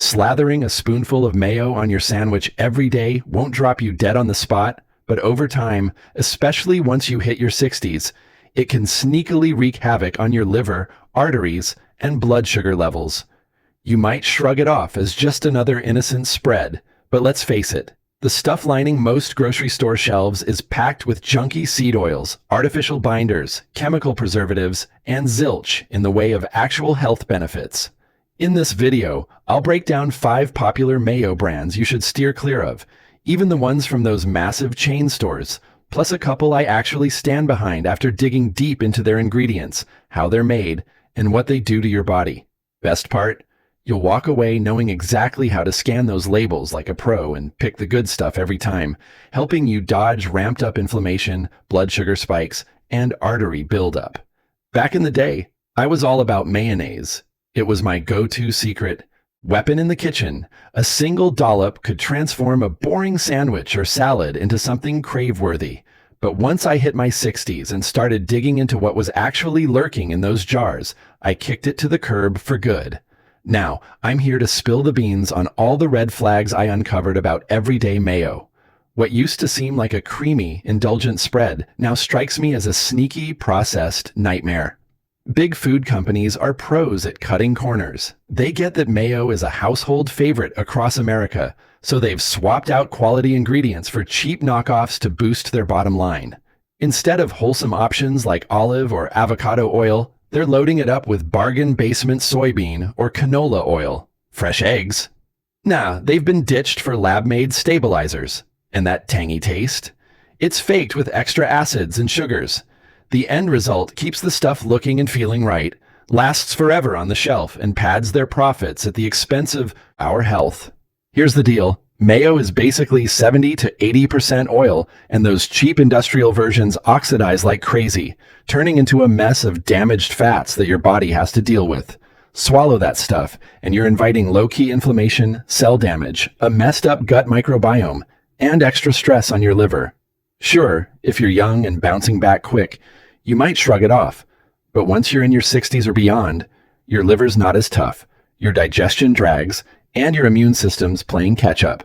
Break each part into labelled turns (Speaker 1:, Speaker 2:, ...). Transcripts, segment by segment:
Speaker 1: Slathering a spoonful of mayo on your sandwich every day won't drop you dead on the spot, but over time, especially once you hit your 60s, it can sneakily wreak havoc on your liver, arteries, and blood sugar levels. You might shrug it off as just another innocent spread, but let's face it, the stuff lining most grocery store shelves is packed with junky seed oils, artificial binders, chemical preservatives, and zilch in the way of actual health benefits. In this video, I'll break down 5 popular mayo brands you should steer clear of, even the ones from those massive chain stores, plus a couple I actually stand behind after digging deep into their ingredients, how they're made, and what they do to your body. Best part? You'll walk away knowing exactly how to scan those labels like a pro and pick the good stuff every time, helping you dodge ramped up inflammation, blood sugar spikes, and artery buildup. Back in the day, I was all about mayonnaise. It was my go-to secret weapon in the kitchen. A single dollop could transform a boring sandwich or salad into something crave-worthy. But once I hit my 60s and started digging into what was actually lurking in those jars, I kicked it to the curb for good. Now, I'm here to spill the beans on all the red flags I uncovered about everyday mayo. What used to seem like a creamy, indulgent spread now strikes me as a sneaky, processed nightmare. Big food companies are pros at cutting corners. They get that mayo is a household favorite across America, so they've swapped out quality ingredients for cheap knockoffs to boost their bottom line. Instead of wholesome options like olive or avocado oil, they're loading it up with bargain basement soybean or canola oil. Fresh eggs? Nah, they've been ditched for lab-made stabilizers. And that tangy taste? It's faked with extra acids and sugars. The end result keeps the stuff looking and feeling right, lasts forever on the shelf, and pads their profits at the expense of our health. Here's the deal. Mayo is basically 70 to 80% oil, and those cheap industrial versions oxidize like crazy, turning into a mess of damaged fats that your body has to deal with. Swallow that stuff, and you're inviting low-key inflammation, cell damage, a messed-up gut microbiome, and extra stress on your liver. Sure, if you're young and bouncing back quick, you might shrug it off. But once you're in your 60s or beyond, your liver's not as tough, your digestion drags, and your immune system's playing catch-up.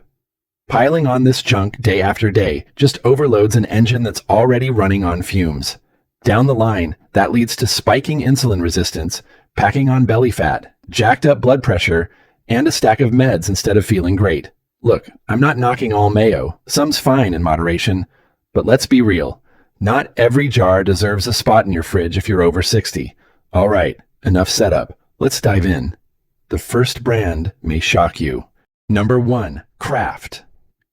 Speaker 1: Piling on this junk day after day just overloads an engine that's already running on fumes. Down the line, that leads to spiking insulin resistance, packing on belly fat, jacked up blood pressure, and a stack of meds instead of feeling great. Look, I'm not knocking all mayo. Some's fine in moderation. But let's be real. Not every jar deserves a spot in your fridge if you're over 60. All right, enough setup. Let's dive in. The first brand may shock you. Number 1, Kraft.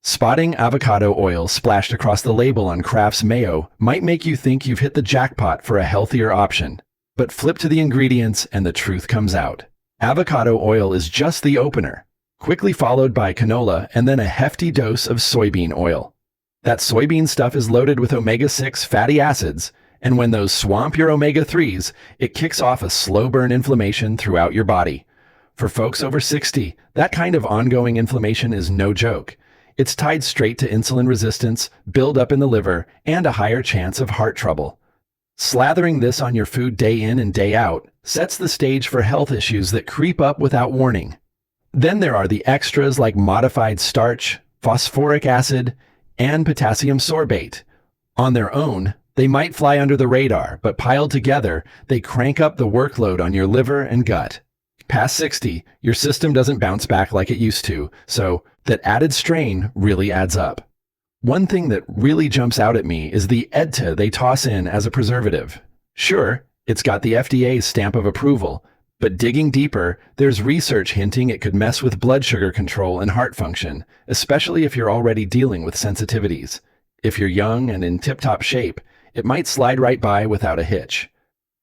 Speaker 1: Spotting avocado oil splashed across the label on Kraft's mayo might make you think you've hit the jackpot for a healthier option. But flip to the ingredients and the truth comes out. Avocado oil is just the opener, quickly followed by canola and then a hefty dose of soybean oil. That soybean stuff is loaded with omega-6 fatty acids, and when those swamp your omega-3s, it kicks off a slow-burn inflammation throughout your body. For folks over 60, that kind of ongoing inflammation is no joke. It's tied straight to insulin resistance, buildup in the liver, and a higher chance of heart trouble. Slathering this on your food day in and day out sets the stage for health issues that creep up without warning. Then there are the extras like modified starch, phosphoric acid, and potassium sorbate. On their own, they might fly under the radar, but piled together, they crank up the workload on your liver and gut. Past 60, your system doesn't bounce back like it used to, so that added strain really adds up. One thing that really jumps out at me is the EDTA they toss in as a preservative. Sure, it's got the FDA's stamp of approval, but digging deeper, there's research hinting it could mess with blood sugar control and heart function, especially if you're already dealing with sensitivities. If you're young and in tip-top shape, it might slide right by without a hitch.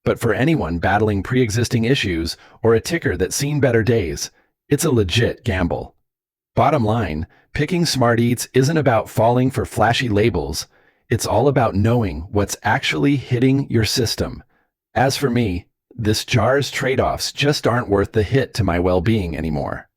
Speaker 1: But for anyone battling pre-existing issues or a ticker that's seen better days, it's a legit gamble. Bottom line, picking smart eats isn't about falling for flashy labels. It's all about knowing what's actually hitting your system. As for me, this jar's trade-offs just aren't worth the hit to my well-being anymore.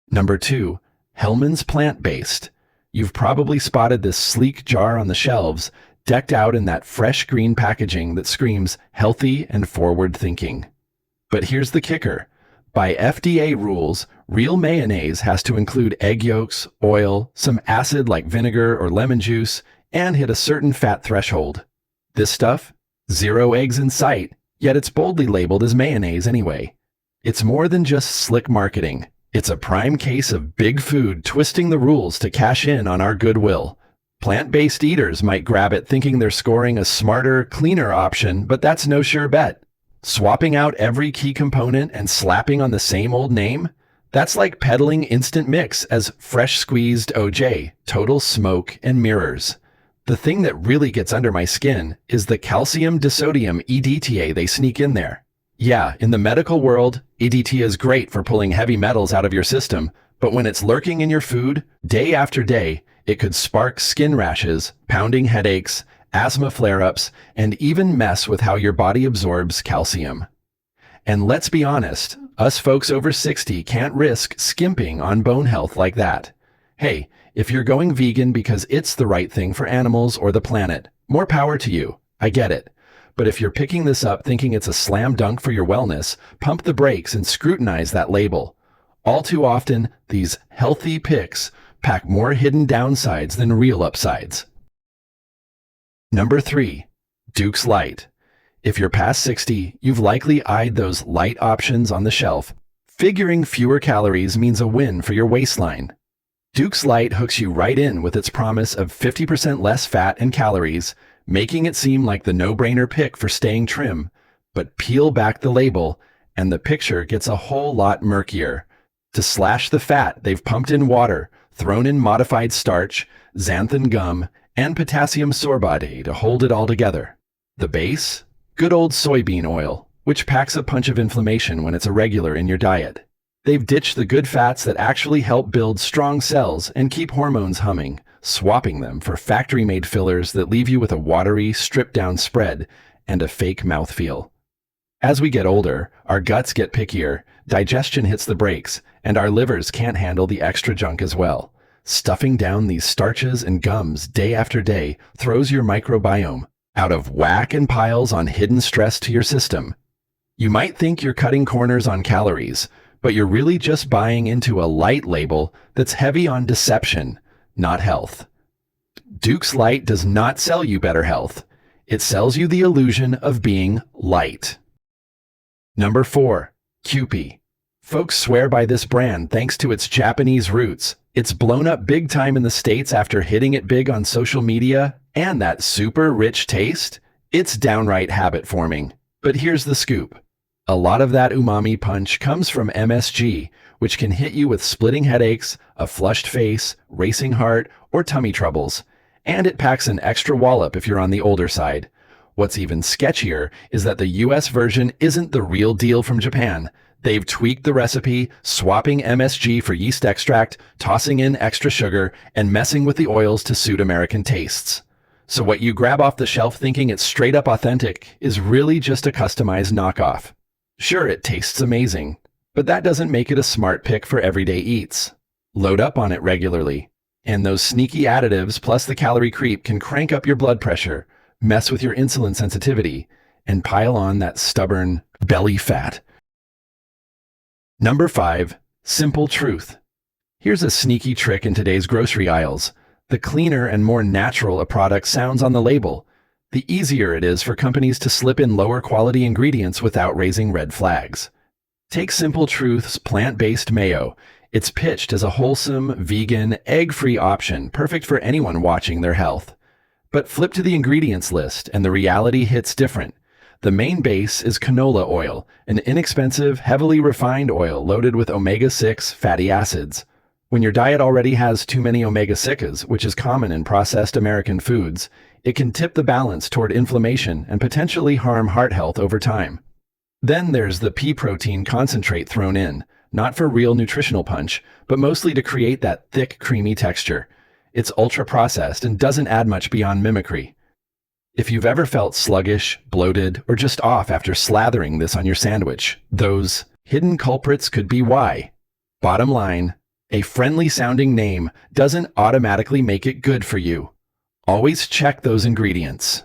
Speaker 1: Number 2, Hellmann's Plant-Based. You've probably spotted this sleek jar on the shelves, decked out in that fresh green packaging that screams healthy and forward-thinking. But here's the kicker. By FDA rules, Real mayonnaise has to include egg yolks, oil, some acid like vinegar or lemon juice, and hit a certain fat threshold. This stuff? Zero eggs in sight, yet it's boldly labeled as mayonnaise anyway. It's more than just slick marketing. It's a prime case of big food twisting the rules to cash in on our goodwill. Plant-based eaters might grab it thinking they're scoring a smarter, cleaner option, but that's no sure bet. Swapping out every key component and slapping on the same old name? That's like peddling instant mix as fresh squeezed OJ, total smoke and mirrors. The thing that really gets under my skin is the calcium disodium EDTA they sneak in there. Yeah, in the medical world, EDTA is great for pulling heavy metals out of your system, but when it's lurking in your food, day after day, it could spark skin rashes, pounding headaches, asthma flare-ups, and even mess with how your body absorbs calcium. And let's be honest, us folks over 60 can't risk skimping on bone health like that. Hey, if you're going vegan because it's the right thing for animals or the planet, more power to you. I get it. But if you're picking this up thinking it's a slam dunk for your wellness, pump the brakes and scrutinize that label. All too often, these healthy picks pack more hidden downsides than real upsides. Number 3, Duke's Light. If you're past 60, you've likely eyed those light options on the shelf. Figuring fewer calories means a win for your waistline. Duke's Light hooks you right in with its promise of 50% less fat and calories, making it seem like the no-brainer pick for staying trim. But peel back the label, and the picture gets a whole lot murkier. To slash the fat, they've pumped in water, thrown in modified starch, xanthan gum, and potassium sorbate to hold it all together. The base? Good old soybean oil, which packs a punch of inflammation when it's a regular in your diet. They've ditched the good fats that actually help build strong cells and keep hormones humming, swapping them for factory-made fillers that leave you with a watery, stripped-down spread and a fake mouthfeel. As we get older, our guts get pickier, digestion hits the brakes, and our livers can't handle the extra junk as well. Stuffing down these starches and gums day after day throws your microbiome out of whack and piles on hidden stress to your system. You might think you're cutting corners on calories, but you're really just buying into a light label that's heavy on deception, not health. Duke's Light does not sell you better health. It sells you the illusion of being light. Number 4, Kewpie. Folks swear by this brand thanks to its Japanese roots. It's blown up big time in the States after hitting it big on social media, and that super rich taste? It's downright habit-forming. But here's the scoop. A lot of that umami punch comes from MSG, which can hit you with splitting headaches, a flushed face, racing heart, or tummy troubles. And it packs an extra wallop if you're on the older side. What's even sketchier is that the US version isn't the real deal from Japan. They've tweaked the recipe, swapping MSG for yeast extract, tossing in extra sugar, and messing with the oils to suit American tastes. So what you grab off the shelf thinking it's straight up authentic is really just a customized knockoff. Sure, it tastes amazing, but that doesn't make it a smart pick for everyday eats. Load up on it regularly, and those sneaky additives plus the calorie creep can crank up your blood pressure, mess with your insulin sensitivity, and pile on that stubborn belly fat. Number 5, Simple Truth. Here's a sneaky trick in today's grocery aisles. The cleaner and more natural a product sounds on the label, the easier it is for companies to slip in lower quality ingredients without raising red flags. Take Simple Truth's plant-based mayo. It's pitched as a wholesome, vegan, egg-free option, perfect for anyone watching their health. But flip to the ingredients list and the reality hits different. The main base is canola oil, an inexpensive, heavily refined oil loaded with omega-6 fatty acids. When your diet already has too many omega-6s, which is common in processed American foods, it can tip the balance toward inflammation and potentially harm heart health over time. Then there's the pea protein concentrate thrown in, not for real nutritional punch, but mostly to create that thick, creamy texture. It's ultra-processed and doesn't add much beyond mimicry. If you've ever felt sluggish, bloated, or just off after slathering this on your sandwich, those hidden culprits could be why. Bottom line, a friendly-sounding name doesn't automatically make it good for you. Always check those ingredients.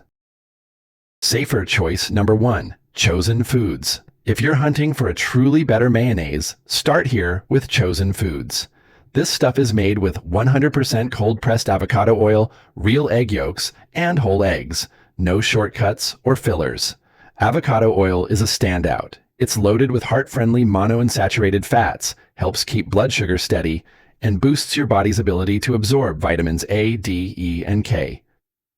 Speaker 1: Safer choice number 1, Chosen Foods. If you're hunting for a truly better mayonnaise, start here with Chosen Foods. This stuff is made with 100% cold-pressed avocado oil, real egg yolks, and whole eggs. No shortcuts or fillers. Avocado oil is a standout. It's loaded with heart-friendly monounsaturated fats, helps keep blood sugar steady, and boosts your body's ability to absorb vitamins A, D, E, and K.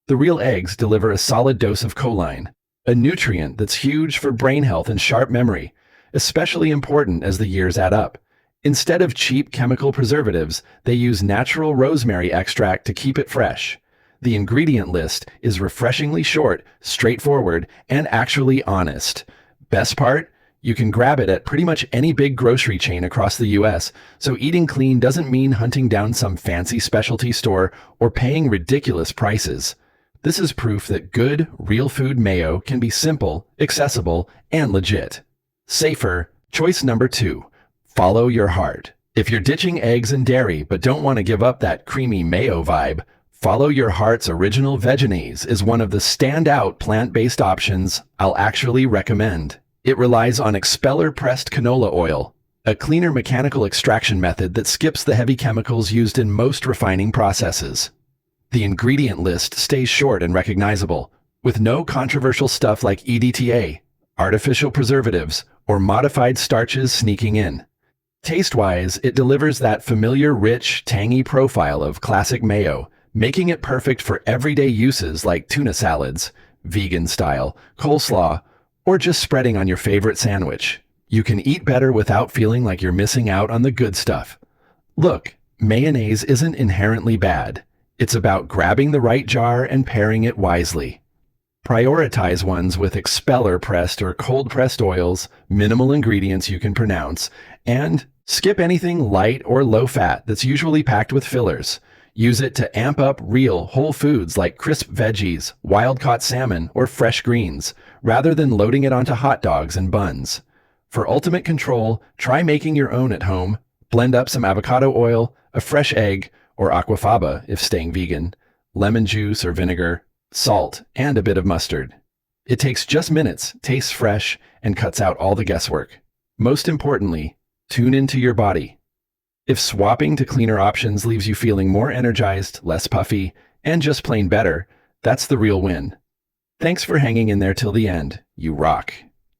Speaker 1: The real eggs deliver a solid dose of choline, a nutrient that's huge for brain health and sharp memory, especially important as the years add up. Instead of cheap chemical preservatives, they use natural rosemary extract to keep it fresh. The ingredient list is refreshingly short, straightforward, and actually honest. Best part? You can grab it at pretty much any big grocery chain across the US, so eating clean doesn't mean hunting down some fancy specialty store or paying ridiculous prices. This is proof that good, real food mayo can be simple, accessible, and legit. Safer, choice number 2. Follow your heart. If you're ditching eggs and dairy but don't want to give up that creamy mayo vibe, Follow Your Heart's original Mayonnaise is one of the standout plant-based options I'll actually recommend. It relies on expeller-pressed canola oil, a cleaner mechanical extraction method that skips the heavy chemicals used in most refining processes. The ingredient list stays short and recognizable, with no controversial stuff like EDTA, artificial preservatives, or modified starches sneaking in. Taste-wise, it delivers that familiar, rich, tangy profile of classic mayo, making it perfect for everyday uses like tuna salads, vegan style, coleslaw, or just spreading on your favorite sandwich. You can eat better without feeling like you're missing out on the good stuff. Look, mayonnaise isn't inherently bad. It's about grabbing the right jar and pairing it wisely. Prioritize ones with expeller-pressed or cold-pressed oils, minimal ingredients you can pronounce, and skip anything light or low-fat that's usually packed with fillers. Use it to amp up real, whole foods like crisp veggies, wild-caught salmon, or fresh greens, rather than loading it onto hot dogs and buns. For ultimate control, try making your own at home. Blend up some avocado oil, a fresh egg, or aquafaba if staying vegan, lemon juice or vinegar, salt, and a bit of mustard. It takes just minutes, tastes fresh, and cuts out all the guesswork. Most importantly, tune into your body. If swapping to cleaner options leaves you feeling more energized, less puffy, and just plain better, that's the real win. Thanks for hanging in there till the end. You rock.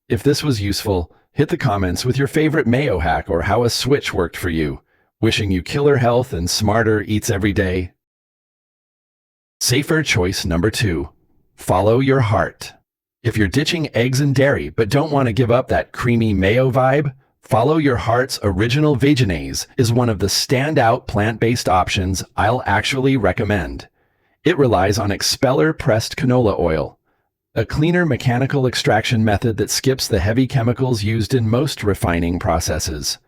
Speaker 1: If this was useful, hit the comments with your favorite mayo hack or how a switch worked for you. Wishing you killer health and smarter eats every day. Safer choice number 2. Follow your heart. If you're ditching eggs and dairy but don't want to give up that creamy mayo vibe, Follow Your Heart's original Mayonnaise is one of the standout plant-based options I'll actually recommend. It relies on expeller-pressed canola oil, a cleaner mechanical extraction method that skips the heavy chemicals used in most refining processes.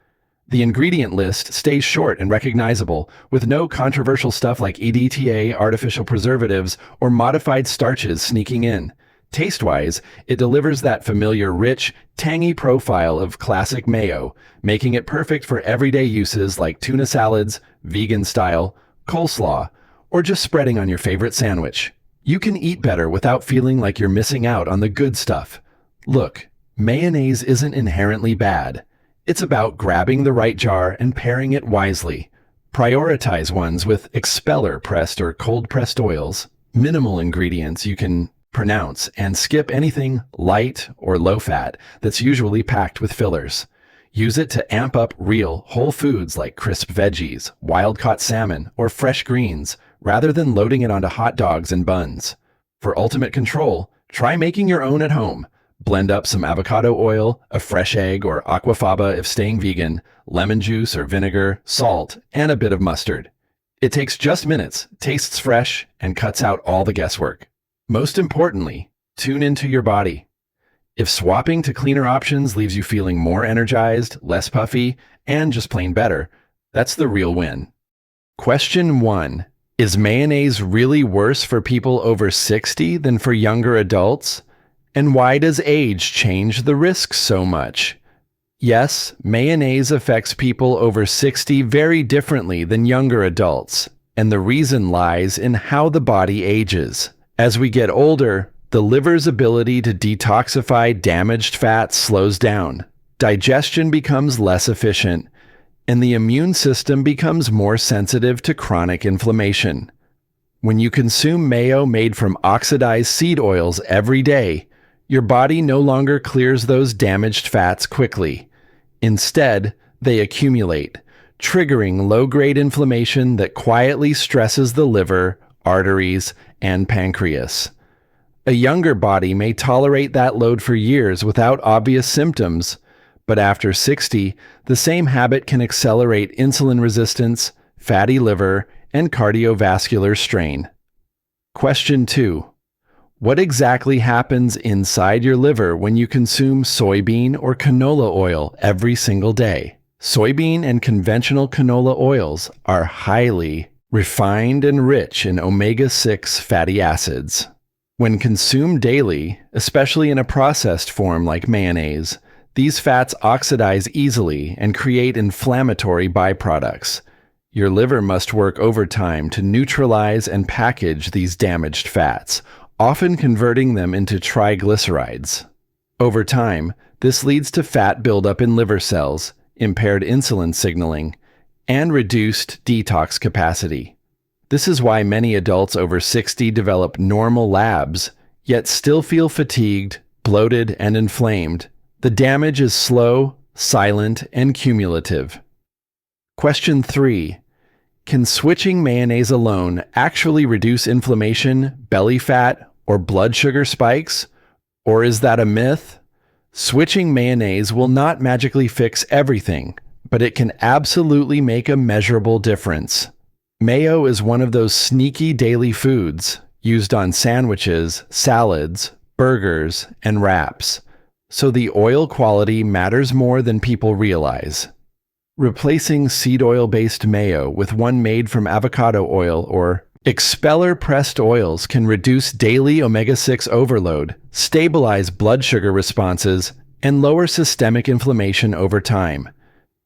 Speaker 1: The ingredient list stays short and recognizable, with no controversial stuff like EDTA, artificial preservatives, or modified starches sneaking in. Taste-wise, it delivers that familiar, rich, tangy profile of classic mayo, making it perfect for everyday uses like tuna salads, vegan style, coleslaw, or just spreading on your favorite sandwich. You can eat better without feeling like you're missing out on the good stuff. Look, mayonnaise isn't inherently bad. It's about grabbing the right jar and pairing it wisely. Prioritize ones with expeller-pressed or cold-pressed oils, minimal ingredients you can pronounce, and skip anything light or low-fat that's usually packed with fillers. Use it to amp up real, whole foods like crisp veggies, wild-caught salmon, or fresh greens, rather than loading it onto hot dogs and buns. For ultimate control, try making your own at home. Blend up some avocado oil, a fresh egg or aquafaba if staying vegan, lemon juice or vinegar, salt, and a bit of mustard. It takes just minutes, tastes fresh, and cuts out all the guesswork. Most importantly, tune into your body. If swapping to cleaner options leaves you feeling more energized, less puffy, and just plain better, that's the real win. Question 1. Is mayonnaise really worse for people over 60 than for younger adults? And why does age change the risk so much? Yes, mayonnaise affects people over 60 very differently than younger adults, and the reason lies in how the body ages. As we get older, The liver's ability to detoxify damaged fats slows down, digestion becomes less efficient, and the immune system becomes more sensitive to chronic inflammation. When you consume mayo made from oxidized seed oils every day, your body no longer clears those damaged fats quickly. Instead, they accumulate, triggering low-grade inflammation that quietly stresses the liver, arteries, and pancreas. A younger body may tolerate that load for years without obvious symptoms, but after 60, the same habit can accelerate insulin resistance, fatty liver, and cardiovascular strain. Question 2. What exactly happens inside your liver when you consume soybean or canola oil every single day? Soybean and conventional canola oils are highly refined and rich in omega-6 fatty acids. When consumed daily, especially in a processed form like mayonnaise, these fats oxidize easily and create inflammatory byproducts. Your liver must work overtime to neutralize and package these damaged fats, often converting them into triglycerides. Over time, this leads to fat buildup in liver cells, impaired insulin signaling, and reduced detox capacity. This is why many adults over 60 develop normal labs, yet still feel fatigued, bloated, and inflamed. The damage is slow, silent, and cumulative. Question 3. Can switching mayonnaise alone actually reduce inflammation, belly fat, or blood sugar spikes? Or is that a myth? Switching mayonnaise will not magically fix everything, but it can absolutely make a measurable difference. Mayo is one of those sneaky daily foods used on sandwiches, salads, burgers, and wraps, so the oil quality matters more than people realize. Replacing seed oil-based mayo with one made from avocado oil or expeller pressed oils can reduce daily omega-6 overload, stabilize blood sugar responses, and lower systemic inflammation over time.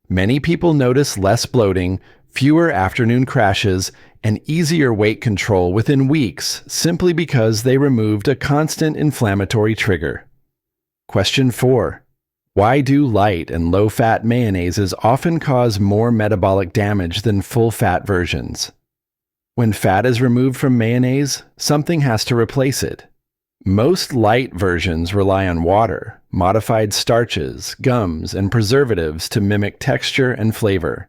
Speaker 1: Many people notice less bloating, fewer afternoon crashes, and easier weight control within weeks simply because they removed a constant inflammatory trigger. Question 4. Why do light and low-fat mayonnaises often cause more metabolic damage than full-fat versions? When fat is removed from mayonnaise, something has to replace it. Most light versions rely on water, modified starches, gums, and preservatives to mimic texture and flavor.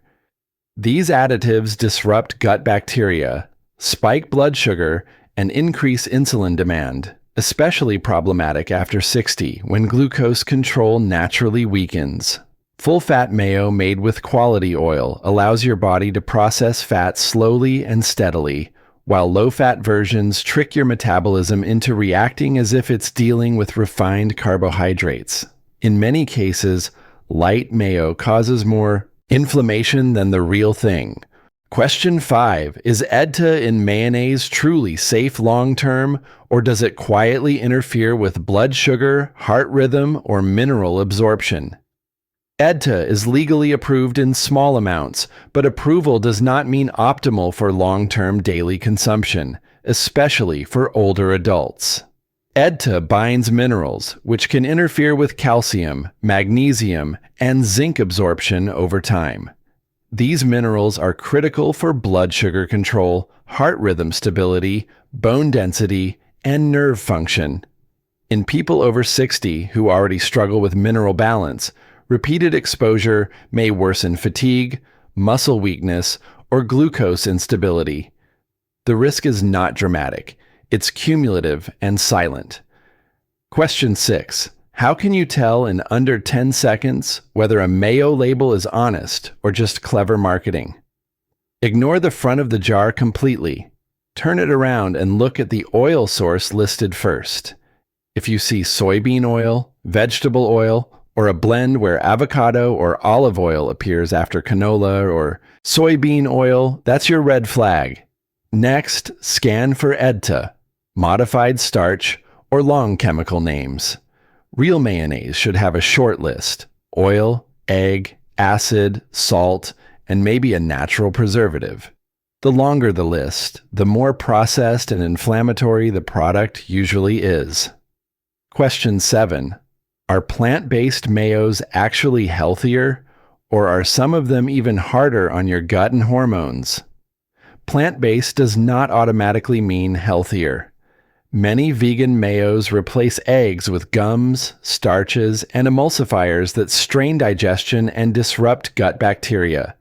Speaker 1: These additives disrupt gut bacteria, spike blood sugar, and increase insulin demand, especially problematic after 60 when glucose control naturally weakens. Full-fat mayo made with quality oil allows your body to process fat slowly and steadily, while low-fat versions trick your metabolism into reacting as if it's dealing with refined carbohydrates. In many cases, light mayo causes more inflammation than the real thing. Question 5. Is EDTA in mayonnaise truly safe long-term, or does it quietly interfere with blood sugar, heart rhythm, or mineral absorption? EDTA is legally approved in small amounts, but approval does not mean optimal for long-term daily consumption, especially for older adults. EDTA binds minerals, which can interfere with calcium, magnesium, and zinc absorption over time. These minerals are critical for blood sugar control, heart rhythm stability, bone density, and nerve function. In people over 60 who already struggle with mineral balance, repeated exposure may worsen fatigue, muscle weakness, or glucose instability. The risk is not dramatic. It's cumulative and silent. Question 6. How can you tell in under 10 seconds whether a mayo label is honest or just clever marketing? Ignore the front of the jar completely. Turn it around and look at the oil source listed first. If you see soybean oil, vegetable oil, or a blend where avocado or olive oil appears after canola or soybean oil, that's your red flag. Next, scan for EDTA, modified starch, or long chemical names. Real mayonnaise should have a short list: oil, egg, acid, salt, and maybe a natural preservative. The longer the list, the more processed and inflammatory the product usually is. Question 7. Are plant-based mayos actually healthier, or are some of them even harder on your gut and hormones? Plant-based does not automatically mean healthier. Many vegan mayos replace eggs with gums, starches, and emulsifiers that strain digestion and disrupt gut bacteria.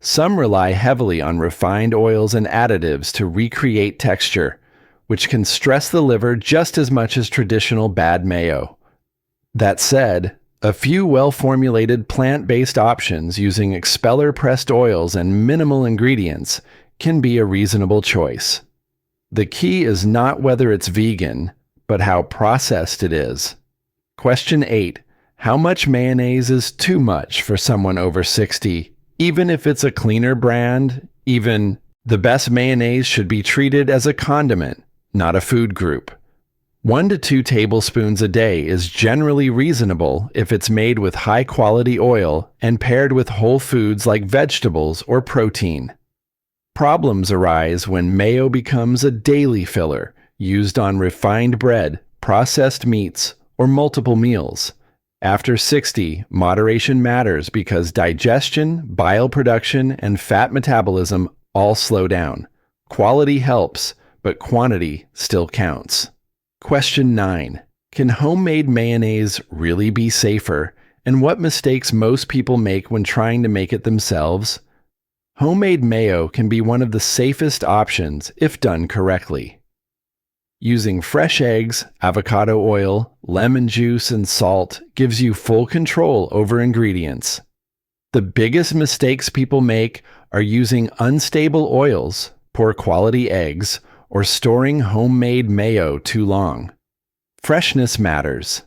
Speaker 1: Some rely heavily on refined oils and additives to recreate texture, which can stress the liver just as much as traditional bad mayo. That said, a few well-formulated plant-based options using expeller-pressed oils and minimal ingredients can be a reasonable choice. The key is not whether it's vegan, but how processed it is. Question 8. How much mayonnaise is too much for someone over 60? Even if it's a cleaner brand, even the best mayonnaise should be treated as a condiment, not a food group. 1 to 2 tablespoons a day is generally reasonable if it's made with high-quality oil and paired with whole foods like vegetables or protein. Problems arise when mayo becomes a daily filler, used on refined bread, processed meats, or multiple meals. After 60, moderation matters because digestion, bile production, and fat metabolism all slow down. Quality helps, but quantity still counts. Question 9. Can homemade mayonnaise really be safer, and what mistakes most people make when trying to make it themselves? Homemade mayo can be one of the safest options if done correctly. Using fresh eggs, avocado oil, lemon juice, and salt gives you full control over ingredients. The biggest mistakes people make are using unstable oils, poor quality eggs, or storing homemade mayo too long. Freshness matters.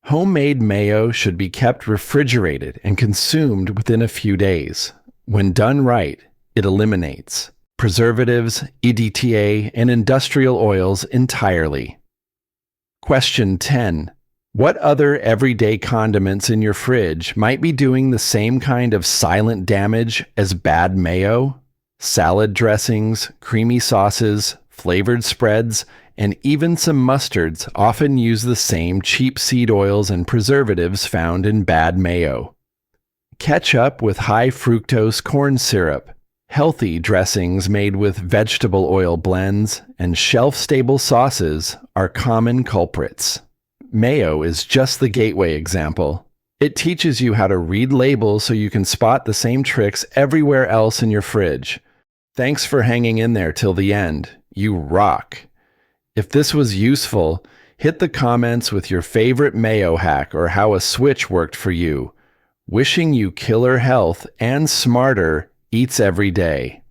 Speaker 1: Homemade mayo should be kept refrigerated and consumed within a few days. When done right, it eliminates preservatives, EDTA, and industrial oils entirely. Question 10. What other everyday condiments in your fridge might be doing the same kind of silent damage as bad mayo? Salad dressings, creamy sauces, flavored spreads, and even some mustards often use the same cheap seed oils and preservatives found in bad mayo. Ketchup with high fructose corn syrup, healthy dressings made with vegetable oil blends, and shelf-stable sauces are common culprits. Mayo is just the gateway example. It teaches you how to read labels so you can spot the same tricks everywhere else in your fridge. Thanks for hanging in there till the end. You rock. If this was useful, hit the comments with your favorite mayo hack or how a switch worked for you. Wishing you killer health and smarter eats every day.